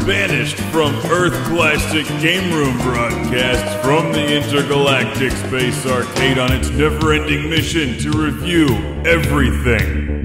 banished from Earth Classic Game Room broadcasts from the Intergalactic Space Arcade on its never-ending mission to review everything.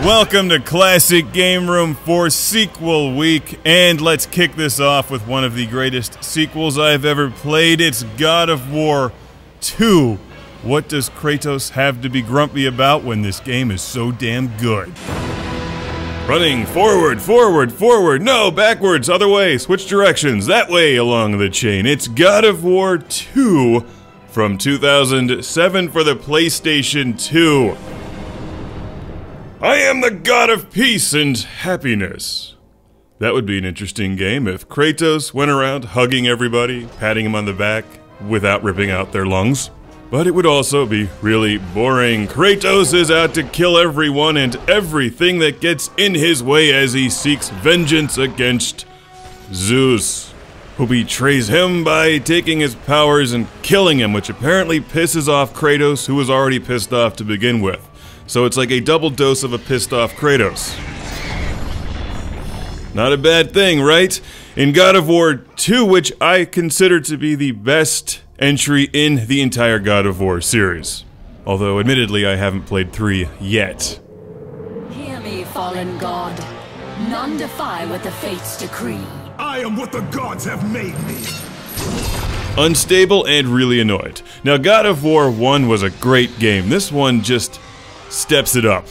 Welcome to Classic Game Room for Sequel Week, and let's kick this off with one of the greatest sequels I've ever played. It's God of War 2. What does Kratos have to be grumpy about when this game is so damn good? Running forward, forward, forward, no, backwards, other way, switch directions, that way along the chain. It's God of War 2 from 2007 for the PlayStation 2. I am the god of peace and happiness. That would be an interesting game if Kratos went around hugging everybody, patting them on the back, without ripping out their lungs. But it would also be really boring. Kratos is out to kill everyone and everything that gets in his way as he seeks vengeance against Zeus, who betrays him by taking his powers and killing him, which apparently pisses off Kratos, who was already pissed off to begin with. So it's like a double dose of a pissed off Kratos. Not a bad thing, right? In God of War 2, which I consider to be the best entry in the entire God of War series. Although, admittedly, I haven't played 3 yet. Hear me, fallen god. None defy what the fates decree. I am what the gods have made me. Unstable and really annoyed. Now, God of War 1 was a great game. This one just steps it up.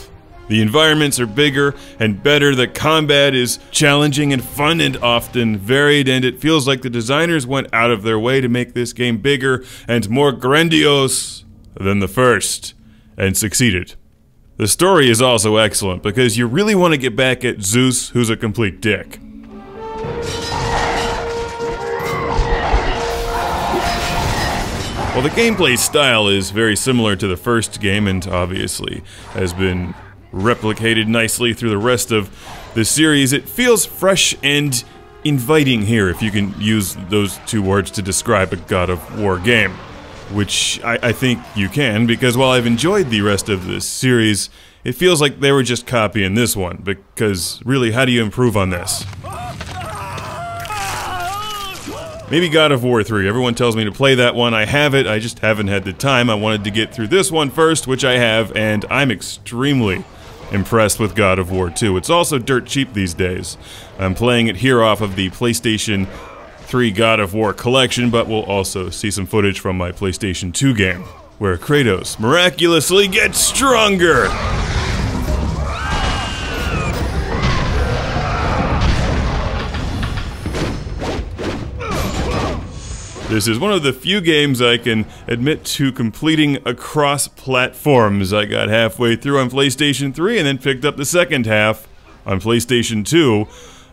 The environments are bigger and better, the combat is challenging and fun and often varied, and it feels like the designers went out of their way to make this game bigger and more grandiose than the first, and succeeded. The story is also excellent, because you really want to get back at Zeus, who's a complete dick. Well, the gameplay style is very similar to the first game and obviously has been replicated nicely through the rest of the series. It feels fresh and inviting here, if you can use those two words to describe a God of War game. Which I think you can, because while I've enjoyed the rest of this series, it feels like they were just copying this one, because really, how do you improve on this? Maybe God of War 3. Everyone tells me to play that one. I have it, I just haven't had the time. I wanted to get through this one first, which I have, and I'm extremely impressed with God of War 2. It's also dirt cheap these days. I'm playing it here off of the PlayStation 3 God of War collection, but we'll also see some footage from my PlayStation 2 game, where Kratos miraculously gets stronger! This is one of the few games I can admit to completing across platforms. I got halfway through on PlayStation 3 and then picked up the second half on PlayStation 2,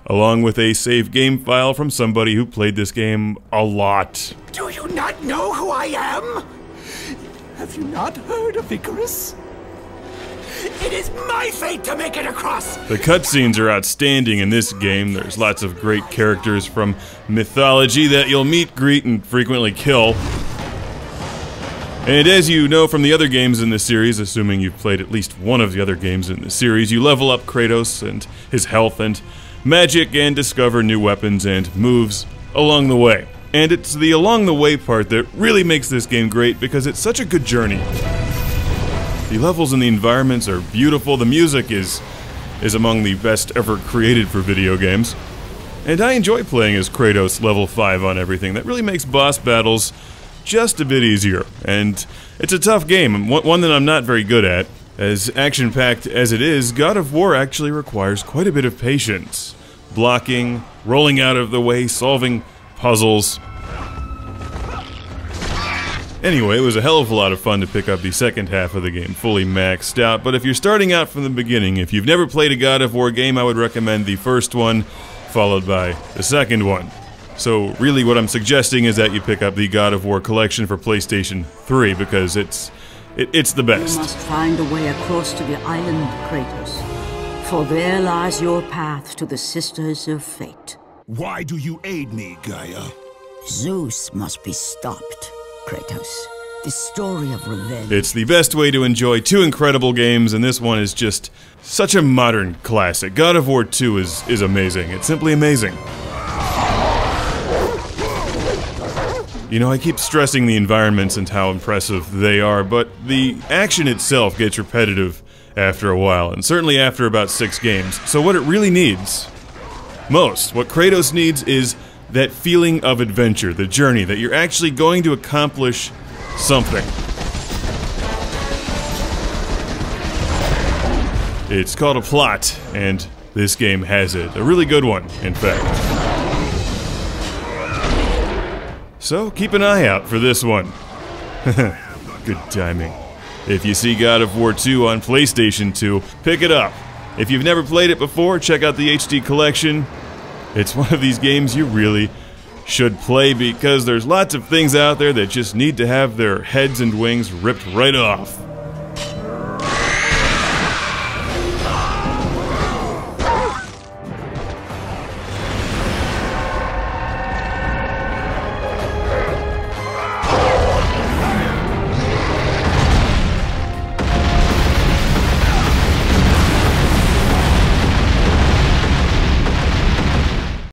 along with a save game file from somebody who played this game a lot. Do you not know who I am? Have you not heard of Icarus? It is my fate to make it across! The cutscenes are outstanding in this game. There's lots of great characters from mythology that you'll meet, greet, and frequently kill. And as you know from the other games in the series, assuming you've played at least one of the other games in the series, you level up Kratos and his health and magic and discover new weapons and moves along the way. And it's the along the way part that really makes this game great, because it's such a good journey. The levels and the environments are beautiful, the music is among the best ever created for video games. And I enjoy playing as Kratos level 5 on everything. That really makes boss battles just a bit easier. And it's a tough game, one that I'm not very good at. As action-packed as it is, God of War actually requires quite a bit of patience. Blocking, rolling out of the way, solving puzzles. Anyway, it was a hell of a lot of fun to pick up the second half of the game fully maxed out, but if you're starting out from the beginning, if you've never played a God of War game, I would recommend the first one, followed by the second one. So really what I'm suggesting is that you pick up the God of War collection for PlayStation 3, because it's the best. You must find a way across to the island, Kratos, for there lies your path to the Sisters of Fate. Why do you aid me, Gaia? Zeus must be stopped, Kratos. The story of revenge. It's the best way to enjoy two incredible games, and this one is just such a modern classic. God of War 2 is amazing. It's simply amazing. You know, I keep stressing the environments and how impressive they are, but the action itself gets repetitive after a while, and certainly after about 6 games. So what it really needs, what Kratos needs, is that feeling of adventure, the journey, that you're actually going to accomplish something. It's called a plot, and this game has it. A really good one, in fact. So keep an eye out for this one. Good timing. If you see God of War 2 on PlayStation 2, pick it up. If you've never played it before, check out the HD collection. It's one of these games you really should play because there's lots of things out there that just need to have their heads and wings ripped right off.